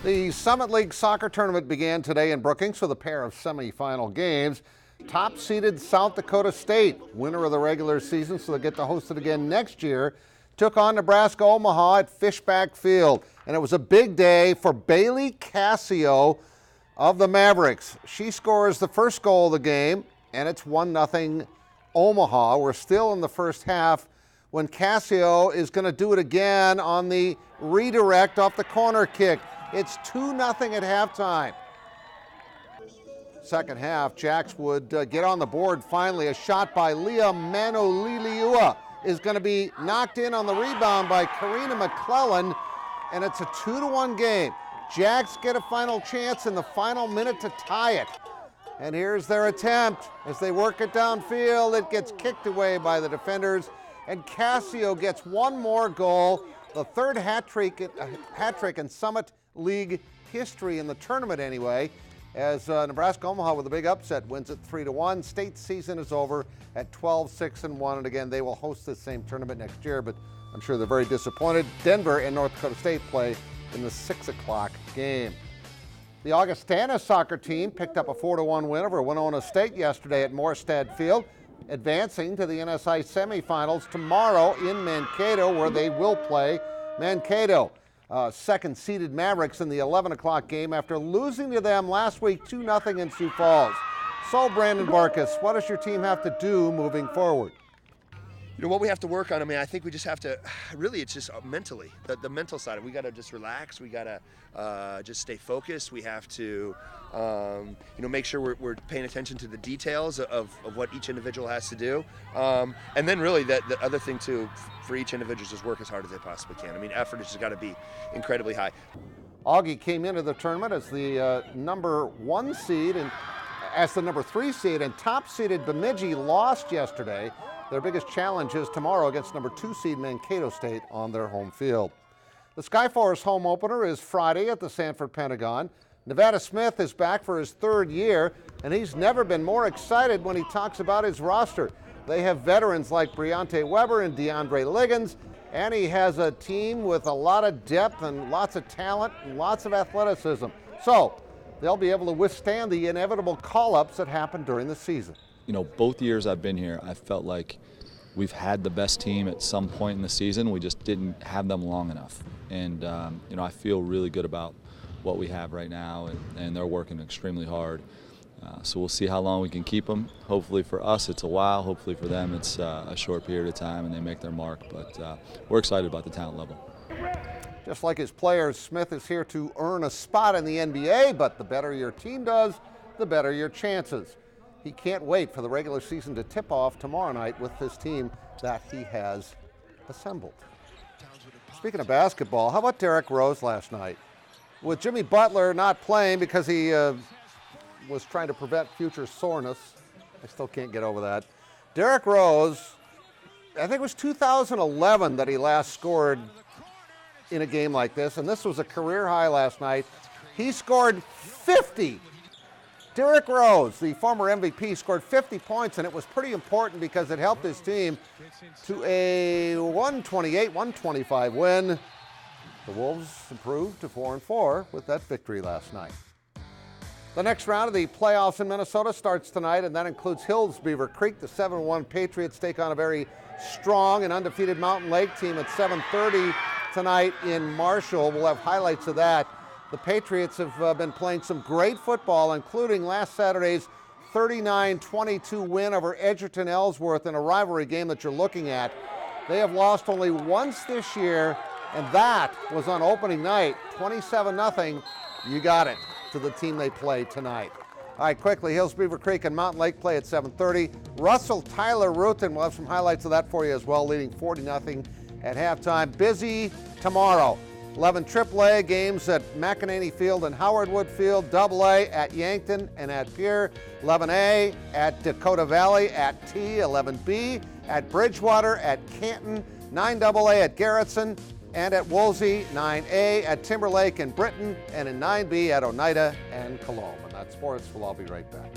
The Summit League soccer tournament began today in Brookings with a pair of semifinal games. Top-seeded South Dakota State, winner of the regular season, so they'll get to host it again next year, took on Nebraska Omaha at Fishback Field. And it was a big day for Bailey Cassio of the Mavericks. She scores the first goal of the game, and it's 1-0 Omaha. We're still in the first half when Cassio is going to do it again on the redirect off the corner kick. It's 2-0 at halftime. Second half, Jacks would get on the board finally. A shot by Leah Manoliliua is going to be knocked in on the rebound by Karina McClellan, and it's a 2-1 game. Jacks get a final chance in the final minute to tie it. And here's their attempt. As they work it downfield, it gets kicked away by the defenders, and Cassio gets one more goal, the third hat trick in Summit League history in the tournament anyway, as Nebraska Omaha with a big upset wins it 3-1. State season is over at 12-6-1, and again they will host this same tournament next year, but I'm sure they're very disappointed. Denver and North Dakota State play in the 6 o'clock game. The Augustana soccer team picked up a 4-1 win over Winona State yesterday at Morstad Field, advancing to the NSI semifinals tomorrow in Mankato, where they will play Mankato. Second-seeded Mavericks in the 11 o'clock game after losing to them last week 2-0 in Sioux Falls. So, Brandon Barkas, what does your team have to do moving forward? You know what we have to work on. I mean, I think we just have to. Really, it's just mentally, the mental side. We got to just relax. We got to just stay focused. We have to, make sure we're paying attention to the details of what each individual has to do. And then really, the other thing too, for each individual, is just work as hard as they possibly can. I mean, effort has just got to be incredibly high. Augie came into the tournament as the number 1 seed and as the number 3 seed, and top-seeded Bemidji lost yesterday. Their biggest challenge is tomorrow against number 2 seed Mankato State on their home field. The Skyforce home opener is Friday at the Sanford Pentagon. Nevada Smith is back for his 3rd year, and he's never been more excited when he talks about his roster. They have veterans like Briante Weber and DeAndre Liggins, and he has a team with a lot of depth and lots of talent and lots of athleticism. So they'll be able to withstand the inevitable call-ups that happen during the season. You know, both years I've been here, I felt like we've had the best team at some point in the season. We just didn't have them long enough. And, I feel really good about what we have right now, and they're working extremely hard. So we'll see how long we can keep them. Hopefully for us, it's a while. Hopefully for them, it's a short period of time and they make their mark. But we're excited about the talent level. Just like his players, Smith is here to earn a spot in the NBA, but the better your team does, the better your chances. He can't wait for the regular season to tip off tomorrow night with this team that he has assembled. Speaking of basketball, how about Derrick Rose last night? With Jimmy Butler not playing because he was trying to prevent future soreness, I still can't get over that. Derrick Rose, I think it was 2011 that he last scored in a game like this, and this was a career high last night. He scored 50. Derrick Rose, the former MVP, scored 50 points, and it was pretty important because it helped his team to a 128-125 win. The Wolves improved to 4-4 with that victory last night. The next round of the playoffs in Minnesota starts tonight, and that includes Hills Beaver Creek. The 7-1 Patriots take on a very strong and undefeated Mountain Lake team at 7:30 tonight in Marshall. We'll have highlights of that. The Patriots have been playing some great football, including last Saturday's 39-22 win over Edgerton Ellsworth in a rivalry game that you're looking at. They have lost only once this year, and that was on opening night, 27-0. You got it, to the team they play tonight. All right, quickly, Hills Beaver Creek and Mountain Lake play at 7:30. Russell Tyler Rutan, we'll have some highlights of that for you as well, leading 40-0 at halftime. Busy tomorrow. 11 AAA games at McEnany Field and Howard Wood Field, AA at Yankton and at Pierre, 11A at Dakota Valley at T, 11B at Bridgewater, at Canton, 9AA at Garrettson, and at Woolsey, 9A at Timberlake and Britain, and in 9B at Oneida and Colomb. And that's sports. We'll all be right back.